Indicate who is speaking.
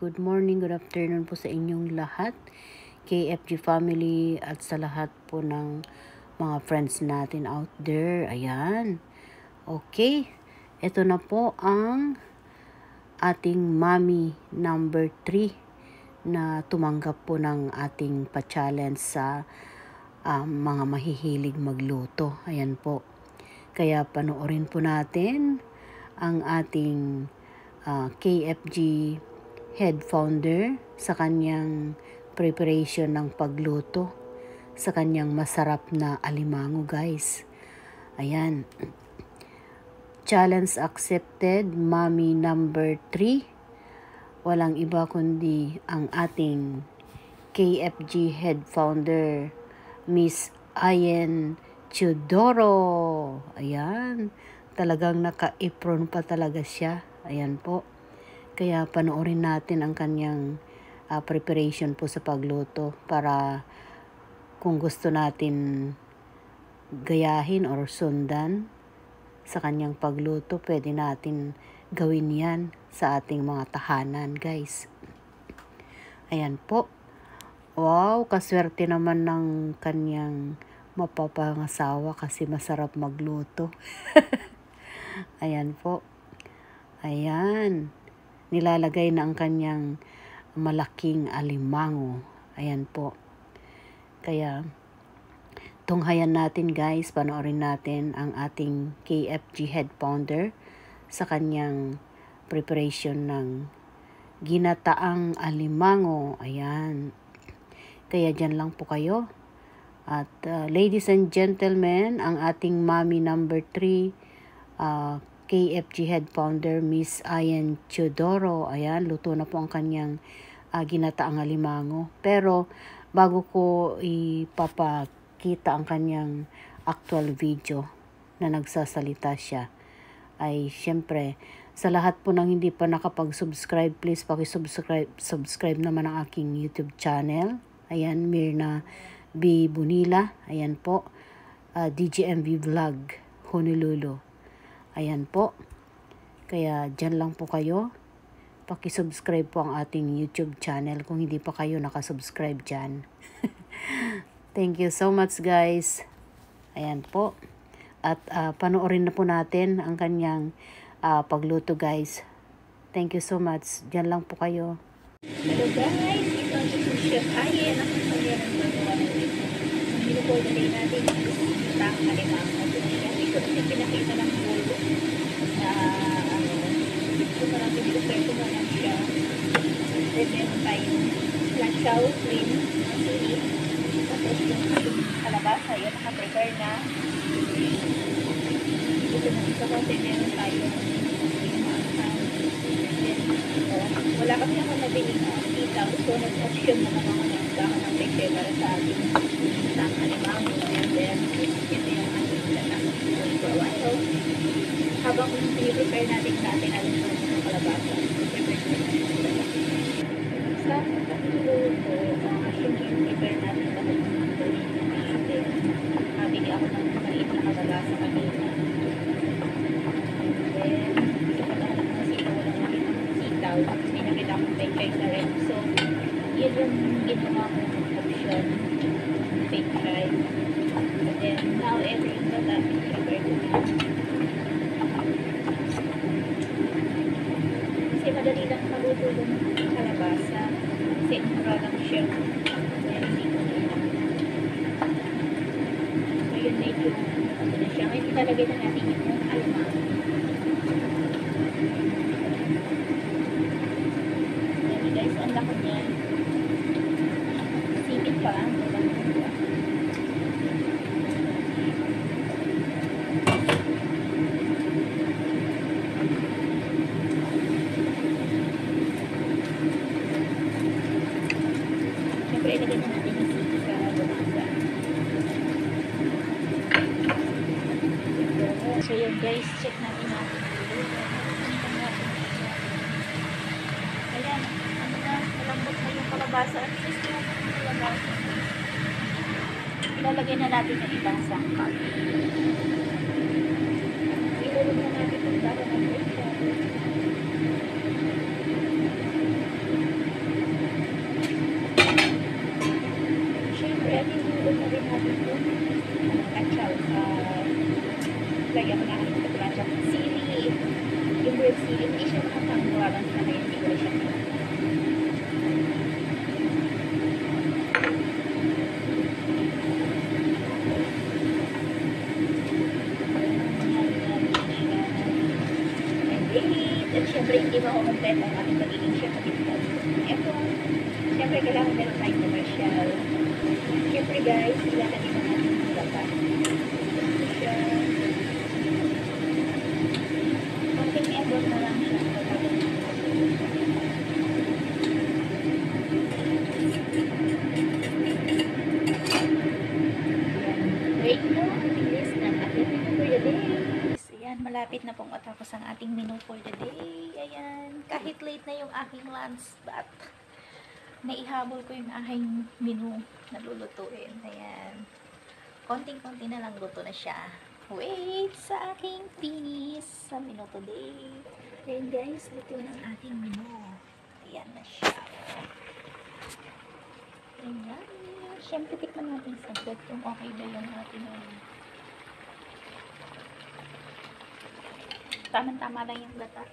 Speaker 1: good morning, good afternoon po sa inyong lahat, KFG family at sa lahat po ng mga friends natin out there. Ayan. Okay, ito na po ang ating mommy number 3 na tumanggap po ng ating pa-challenge sa mga mahihilig magluto. Ayan po. Kaya panoorin po natin ang ating KFG head founder sa kanyang preparation ng pagluto sa kanyang masarap na alimango, guys. Ayan. Challenge accepted, mommy number 3. Walang iba kundi ang ating KFG head founder, Miss Ayen Chudoro. Ayan. Talagang naka-apron pa talaga siya. Ayan po. Kaya panoorin natin ang kanyang preparation po sa pagluto para kung gusto natin gayahin or sundan sa kanyang pagluto, pwede natin gawin yan sa ating mga tahanan, guys. Ayan po. Wow, kaswerte naman ng kanyang mapapangasawa kasi masarap magluto. Ayan po. Ayan. Nilalagay na ang kanyang malaking alimango. Ayan po. Kaya, tunghayan natin, guys. Panoorin natin ang ating KFG head founder sa kanyang preparation ng ginataang alimango. Ayan. Kaya dyan lang po kayo. At ladies and gentlemen, ang ating mommy number 3, KFG head founder, Miss Ayen Chudoro. Ayan, luto na po ang kanyang ginataang alimango. Pero bago ko ipapakita ang kanyang actual video na nagsasalita siya, ay syempre, sa lahat po ng hindi pa nakapag-subscribe, please subscribe naman ang aking YouTube channel. Ayan, Mirna B. Bunila. Ayan po, DGMV Vlog, Honolulu. Ayan po. Kaya dyan lang po kayo. Paki-subscribe po ang ating YouTube channel kung hindi pa kayo nakasubscribe dyan. Thank you so much, guys. Ayan po. At panoorin na po natin ang kanyang pagluto, guys. Thank you so much. Dyan lang po kayo.
Speaker 2: Hello guys, ito ang Chef Ayen. Ang kanyang magawa natin. Pinukulay natin ang alimango. Ito yung pinakita ng bulo na gusto mo natin i-prepare mo lang siya. Then meron tayong lansaw, cream, sili. Tapos yung kalabasa, yun naka-prepare na. Ito na isa ko, then meron tayong wala kasi ako nabili na kita. So, nag-option na naman ako ng dahon ng peche para sa ating isang alimango. And then, ito yung ating lalang for a while. Habang i-prepare natin alam mo ng kalabasa. Sa pagluto, siyempre i-prepare natin lahat ng mga nabili ako ng maliit na kalabasa kanina. Then, pinakita akong pechay sa red. So, yun yung ginawa kong option. Pechay. And then, now, everything na natin prepare ko na. Kasi madali lang maluto yung kalabasa. Kasi mura lang siya. Kaya hindi ko na yun. So, yun medyo ano na siya. Ngayon, ilalagay na natin yung alimango. Guys, ang laki niya. Sipit pa. Siyempre, ilagay na natin yung sipit sa lumasa. So yun guys, check natin natin. Ayan. Malambot na yung kalabasa. At least yung kalabasa. Ilalagay na natin yung ibang sangkap. Ilulog na natin yung dahon ng pecha. plancha. Lagyan ko na kami sa plancha. Sili. Yung red sili, hindi siya makapangwalan na kaya hindi ko siya at syempre hindi makukompleto ang ating pagiging chef at ito. Eto, syempre kailangan meron tayong commercial. Syempre guys, ilalagay na natin yung gata. Konting ebon na lang siya. Wait mo, bilis na ating menu for the day. Ayan, malapit na pong matapos ang ating menu for the day. Ayan, kahit late na yung aking lunch, but naihabol ko yung aking menu na lulutuin. Ayan, konting-konti na lang luto na siya. Wait sa aking finish sa menu today. Ayan guys, luto ng ating menu. Ayan na siya. Ayan. Siyempre, tikman natin saglit kung okay ba yung ating tamang-tama lang yung gata.